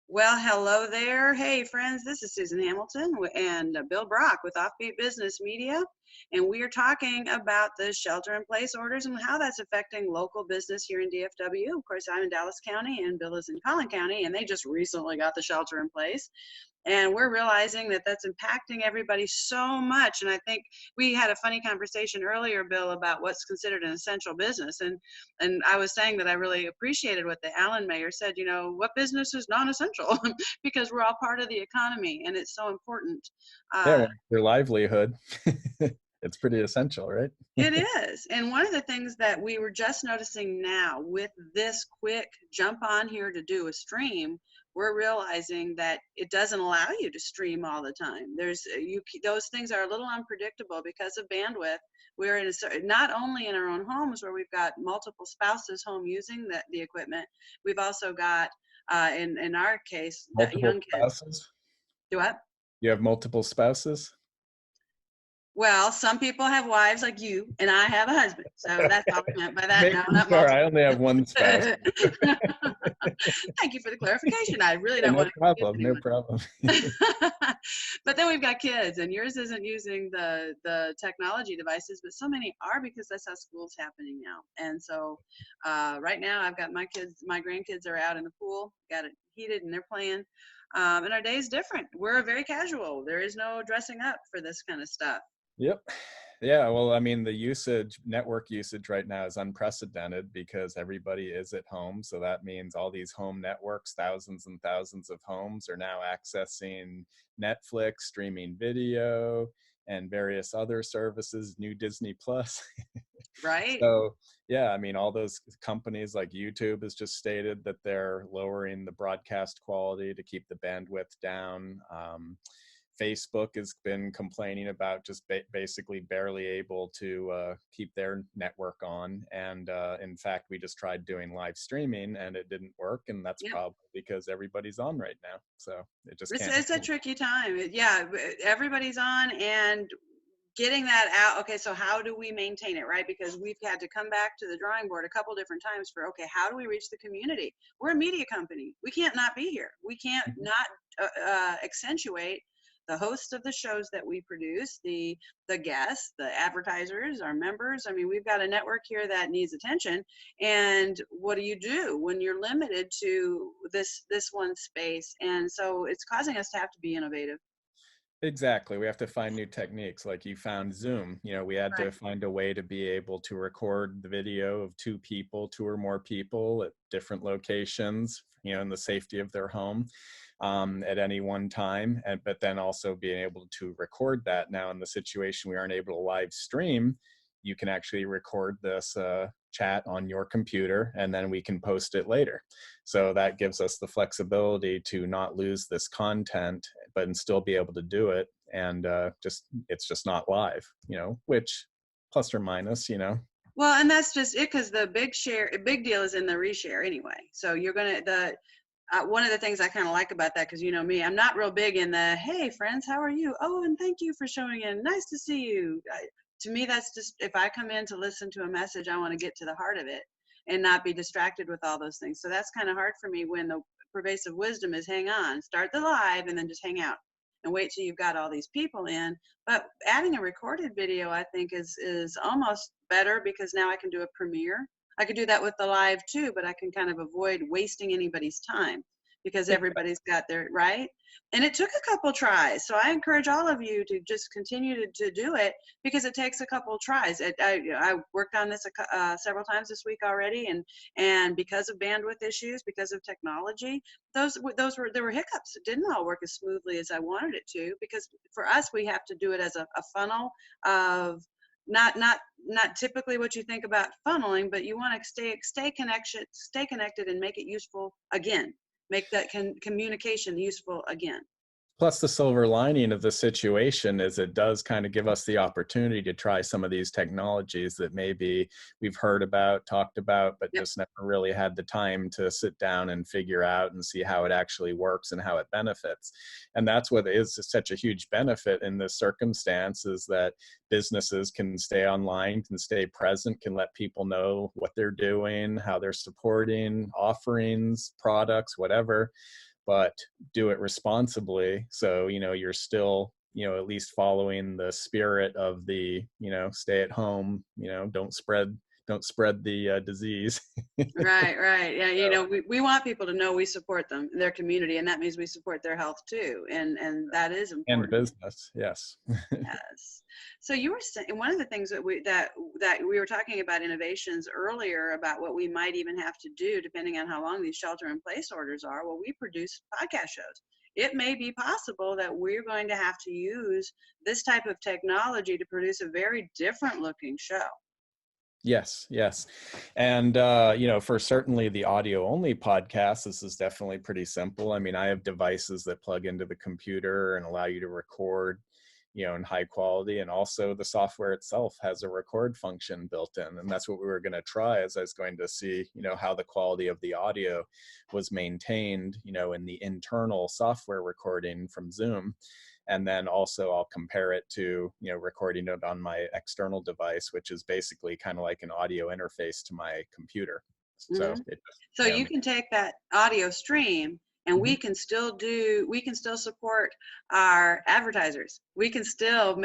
Well, hello there. Hey, friends, this is Susan Hamilton and Bill Brock with OffBeat Business Media. And we are talking about the shelter in place orders and how that's affecting local business here in DFW. Of course, I'm in Dallas County and Bill is in Collin County, and they just recently got the shelter in place. And we're realizing that that's impacting everybody so much. And I think we had a funny conversation earlier, Bill, about what's considered an essential business. And I was saying that I really appreciated what the Allen mayor said, what business is non-essential because we're all part of the economy and it's so important. Yeah, Uh, well, your livelihood. It's pretty essential, right? It is. And one of the things that we were just noticing now with this quick jump on here to do a stream, we're realizing that it doesn't allow you to stream all the time. Those things are a little unpredictable because of bandwidth. We're not only in our own homes where we've got multiple spouses home using the equipment, we've also got in our case the Multiple young kids. spouses? Do what? You have multiple spouses? Well, some people have wives like you, and I have a husband. So that's all I meant by that. No, Making not sure I multiple. only have one spouse. Thank you for the clarification. I really Yeah, don't no want to confuse problem, no anyone. problem. But then we've got kids, and yours isn't using the technology devices, but so many are because that's how school's happening now. And so right now, I've got my grandkids are out in the pool, got it heated, and they're playing. And our day is different. We're very casual. There is no dressing up for this kind of stuff. Yep. Yeah, well, I mean, network usage right now is unprecedented because everybody is at home. So that means all these home networks, thousands and thousands of homes are now accessing Netflix, streaming video, and various other services, new Disney Plus. Right. So, yeah, I mean, all those companies like YouTube has just stated that they're lowering the broadcast quality to keep the bandwidth down. Facebook has been complaining about just basically barely able to keep their network on. And in fact, we just tried doing live streaming and it didn't work. And that's Yep. probably because everybody's on right now. So it just can't It's a happen. tricky time. Yeah, everybody's on and getting that out. Okay, so how do we maintain it, right? Because we've had to come back to the drawing board a couple different times for, okay, how do we reach the community? We're a media company. We can't not be here. We can't not accentuate the hosts of the shows that we produce, the guests, the advertisers, our members. I mean, we've got a network here that needs attention. And what do you do when you're limited to this one space? And so it's causing us to have to be innovative. Exactly. We have to find new techniques. Like you found Zoom. We had Right. to find a way to be able to record the video of two or more people at different locations, in the safety of their home at any one time. But then also being able to record that. Now, in the situation we aren't able to live stream, you can actually record this chat on your computer and then we can post it later. So that gives us the flexibility to not lose this content, but and still be able to do it. And it's just not live, which plus or minus. Well, and that's just it because the big deal is in the reshare anyway. So you're gonna one of the things I kind of like about that, because you know me, I'm not real big in the hey friends, how are you? Oh, and thank you for showing in. Nice to see you. To me, that's just if I come in to listen to a message, I want to get to the heart of it and not be distracted with all those things. So that's kind of hard for me when the pervasive wisdom is hang on, start the live, and then just hang out and wait till you've got all these people in. But adding a recorded video, I think, is almost better because now I can do a premiere. I could do that with the live too, but I can kind of avoid wasting anybody's time because everybody's got their right. And it took a couple tries. So I encourage all of you to just continue to do it because it takes a couple tries. I worked on this several times this week already. And because of bandwidth issues, because of technology, there were hiccups. It didn't all work as smoothly as I wanted it to, because for us, we have to do it as a funnel of not typically what you think about funneling, but you want to stay connected and make it useful again, make that communication useful again. Plus, the silver lining of the situation is it does kind of give us the opportunity to try some of these technologies that maybe we've heard about, talked about, but Yep. just never really had the time to sit down and figure out and see how it actually works and how it benefits. And that's what is such a huge benefit in this circumstance, is that businesses can stay online, can stay present, can let people know what they're doing, how they're supporting offerings, products, whatever. but do it responsibly. So, you're still, at least following the spirit of the, stay at home, don't spread the disease. Right, right. Yeah, So, we want people to know we support them, their community, and that means we support their health too. And that is and important. business, yes. Yes. So you were saying one of the things that we were talking about innovations earlier about what we might even have to do depending on how long these shelter in place orders are. Well, we produce podcast shows. It may be possible that we're going to have to use this type of technology to produce a very different looking show. Yes, yes. And, for certainly the audio only podcast, this is definitely pretty simple. I mean, I have devices that plug into the computer and allow you to record, in high quality. And also the software itself has a record function built in. And that's what we were going to try as I was going to see, how the quality of the audio was maintained, in the internal software recording from Zoom. And then also I'll compare it to, recording it on my external device, which is basically kind of like an audio interface to my computer. So Mhm. it just, So you can take that audio stream and Mhm. we can still support our advertisers. We can still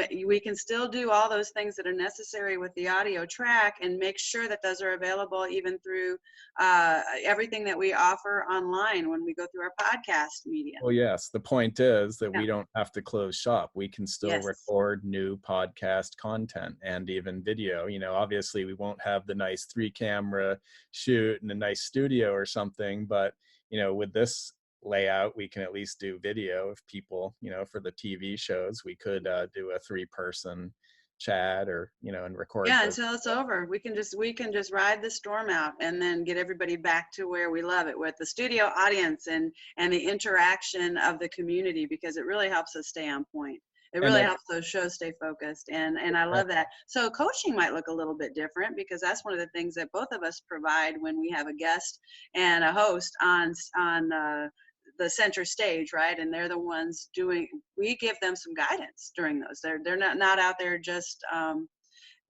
do all those things that are necessary with the audio track and make sure that those are available even through everything that we offer online when we go through our podcast media. Well, yes, the point is that Yeah. we don't have to close shop. We can still Yes. record new podcast content and even video. Obviously we won't have the nice 3 camera shoot in a nice studio or something, but with this layout, we can at least do video. If people, for the TV shows, we could do a 3-person chat or, and record Yeah, those. until it's over. We can just ride the storm out and then get everybody back to where we love it with the studio audience and the interaction of the community because it really helps us stay on point. It And really that, helps those shows stay focused and I love that. So coaching might look a little bit different because that's one of the things that both of us provide when we have a guest and a host on the center stage, right? And they're the ones doing. We give them some guidance during those. They're not out there just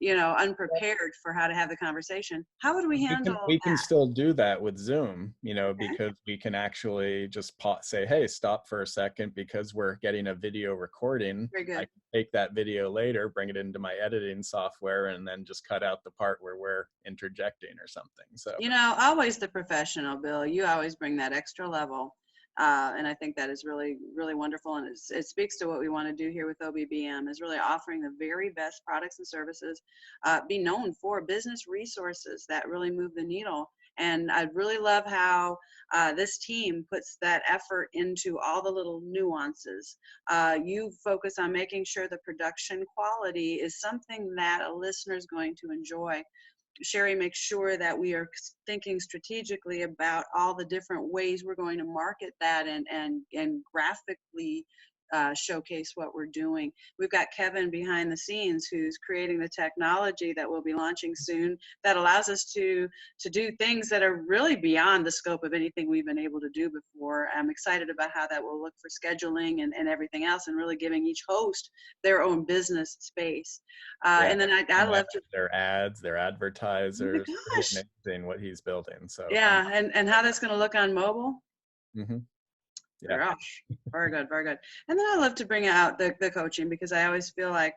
unprepared for how to have the conversation. How would we we can handle we can that? still do that with Zoom, Okay, because we can actually just say, hey, stop for a second because we're getting a video recording. very I good. can take that video later, bring it into my editing software, and then just cut out the part where we're interjecting or something. So Always the professional, Bill. You always bring that extra level. And I think that is really, really wonderful. And it speaks to what we want to do here with OBBM is really offering the very best products and services, be known for business resources that really move the needle. And I really love how this team puts that effort into all the little nuances. You focus on making sure the production quality is something that a listener is going to enjoy. Sherry makes sure that we are thinking strategically about all the different ways we're going to market that and graphically showcase what we're doing. We've got Kevin behind the scenes who's creating the technology that we'll be launching soon that allows us to do things that are really beyond the scope of anything we've been able to do before. I'm excited about how that will look for scheduling and everything else and really giving each host their own business space. yeah, And then I and love to, their ads, their oh my advertisers, pretty gosh. amazing what he's building. So Yeah, and how that's going to look on mobile. mhm, yeah. Gosh, very good, very good. And then I love to bring out the coaching because I always feel like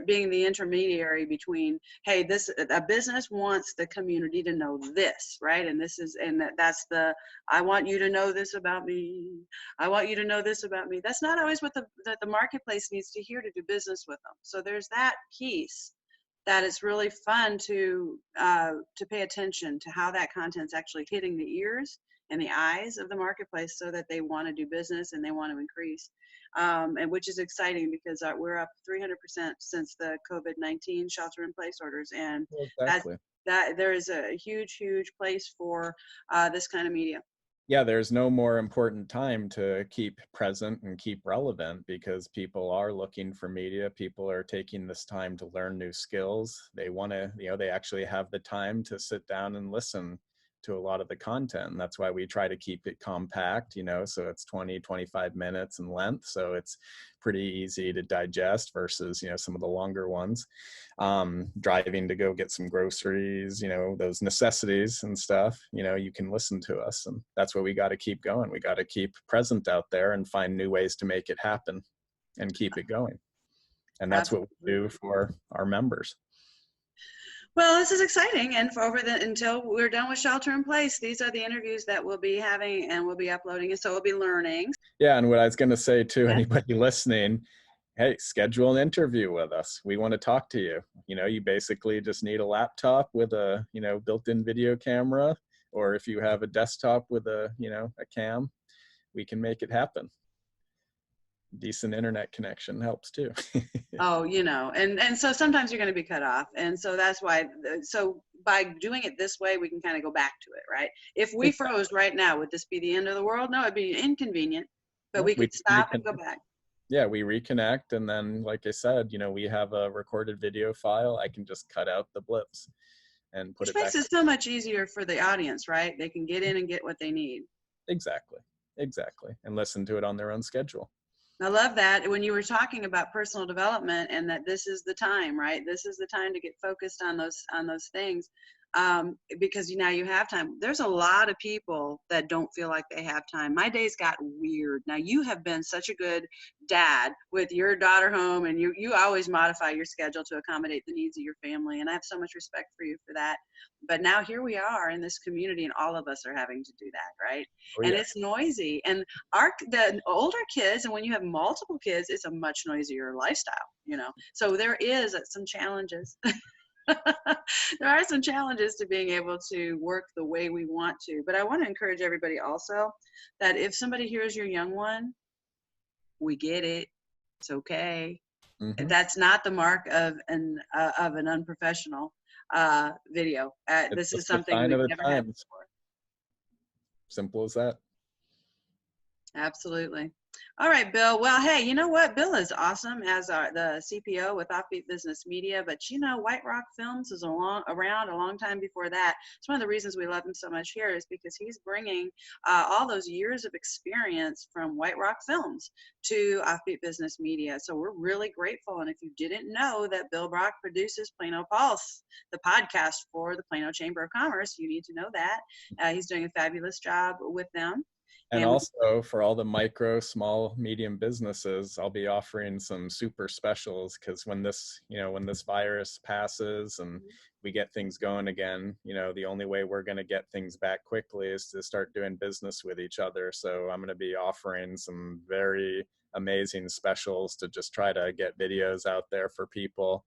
being the intermediary between, hey, this a business wants the community to know this, right? And this is that's the I want you to know this about me. I want you to know this about me. That's not always what the marketplace needs to hear to do business with them. So there's that piece that it's really fun to pay attention to how that content's actually hitting the ears and the eyes of the marketplace so that they want to do business and they want to increase, and which is exciting because we're up 300% since the COVID-19 shelter-in-place orders, and Well, that exactly. that there is a huge, huge place for this kind of media. Yeah, there's no more important time to keep present and keep relevant because people are looking for media. People are taking this time to learn new skills. They want to, they actually have the time to sit down and listen to a lot of the content. And that's why we try to keep it compact, so it's 20, 25 minutes in length. So it's pretty easy to digest versus, some of the longer ones. Driving to go get some groceries, those necessities and stuff, you can listen to us. And that's what we got to keep going. We got to keep present out there and find new ways to make it happen and keep it going. And that's what we do for our members. Well, this is exciting, and until we're done with shelter in place, these are the interviews that we'll be having and we'll be uploading, and so we'll be learning. Yeah, and what I was going to say to anybody listening, hey, schedule an interview with us. We want to talk to you. You basically just need a laptop with a built-in video camera, or if you have a desktop with a cam, we can make it happen. Decent internet connection helps too. Oh, and so sometimes you're going to be cut off. And so that's why, so by doing it this way, we can kind of go back to it, right? If we froze right now, would this be the end of the world? No, it'd be inconvenient, but we could stop and go back. Yeah, we reconnect. And then, like I said, we have a recorded video file. I can just cut out the blips and put it back. Which makes it so much easier for the audience, right? They can get in and get what they need. Exactly. And listen to it on their own schedule. I love that when you were talking about personal development and that this is the time, right? This is the time to get focused on those things, because now you have time. There's a lot of people that don't feel like they have time. My days got weird. Now you have been such a good dad with your daughter home, and you always modify your schedule to accommodate the needs of your family, and I have so much respect for you for that. But now here we are in this community, and all of us are having to do that, right? Oh, and yeah. It's noisy, and the older kids, and when you have multiple kids, it's a much noisier lifestyle, so there is some challenges. There are some challenges to being able to work the way we want to, but I want to encourage everybody also that if somebody hears your young one, we get it. It's okay. Mm-hmm. That's not the mark of an unprofessional video. This is something we've never had before. Simple as that. Absolutely. All right, Bill. Well, hey, you know what? Bill is awesome as the CPO with OffBeat Business Media, but White Rock Films is around a long time before that. It's one of the reasons we love him so much here is because he's bringing all those years of experience from White Rock Films to OffBeat Business Media. So we're really grateful. And if you didn't know that Bill Brock produces Plano Pulse, the podcast for the Plano Chamber of Commerce, you need to know that. He's doing a fabulous job with them. And also for all the micro, small, medium businesses, I'll be offering some super specials because when this virus passes and we get things going again, the only way we're going to get things back quickly is to start doing business with each other. So I'm going to be offering some very amazing specials to just try to get videos out there for people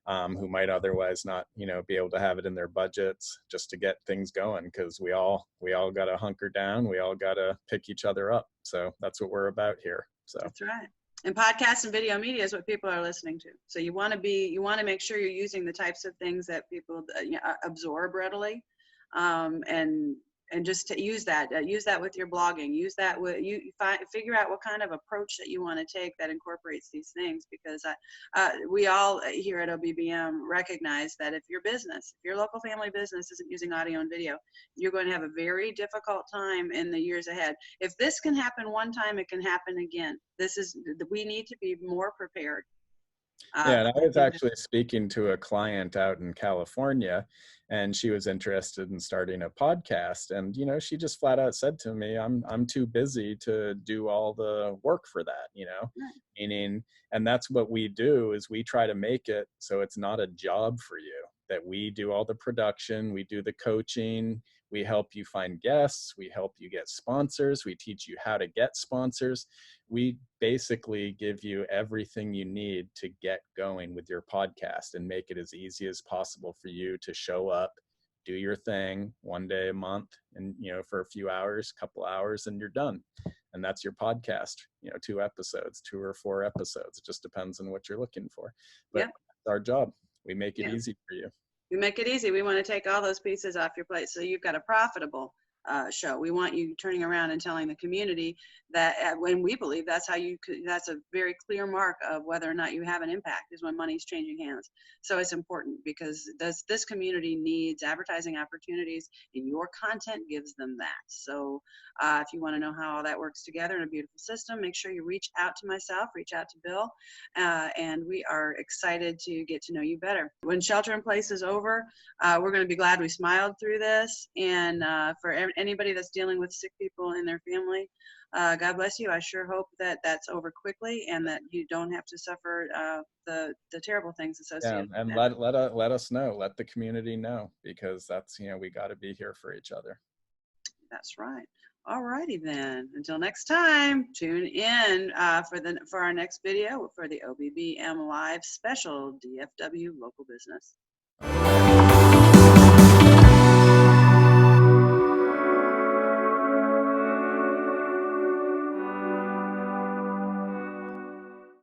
who might otherwise not, be able to have it in their budgets just to get things going, because we all got to hunker down. We all got to pick each other up. So that's what we're about here. So that's right. And podcasts and video media is what people are listening to. So you want to make sure you're using the types of things that people absorb readily, and just to use that with your blogging, use that with figure out what kind of approach that you want to take that incorporates these things, because we all here at OBBM recognize that if your local family business isn't using audio and video, you're going to have a very difficult time in the years ahead. If this can happen one time, it can happen again. We need to be more prepared. Yeah, and I was actually speaking to a client out in California, and she was interested in starting a podcast. And, she just flat out said to me, I'm too busy to do all the work for that, meaning, and that's what we do is we try to make it so it's not a job for you, that we do all the production, we do the coaching, we help you find guests, we help you get sponsors, we teach you how to get sponsors. We basically give you everything you need to get going with your podcast and make it as easy as possible for you to show up, do your thing one day a month, and for a few hours, couple hours, and you're done. And that's your podcast, 2 episodes, 2 or 4 episodes. It just depends on what you're looking for. But That's our job. We make it easy for you. We make it easy. We want to take all those pieces off your plate so you've got a profitable show. We want you turning around and telling the community that when we believe that's how that's a very clear mark of whether or not you have an impact, is when money's changing hands. So it's important because this community needs advertising opportunities, and your content gives them that. So if you want to know how all that works together in a beautiful system, make sure you reach out to myself, reach out to Bill, and we are excited to get to know you better. When shelter in place is over, we're going to be glad we smiled through this. And for anybody that's dealing with sick people in their family, God bless you. I sure hope that that's over quickly and that you don't have to suffer the terrible things Yeah, associated and with that. let us know, let the community know, because that's, we got to be here for each other. That's right. All righty then. Until next time, tune in for our next video for the OBBM Live special DFW Local Business.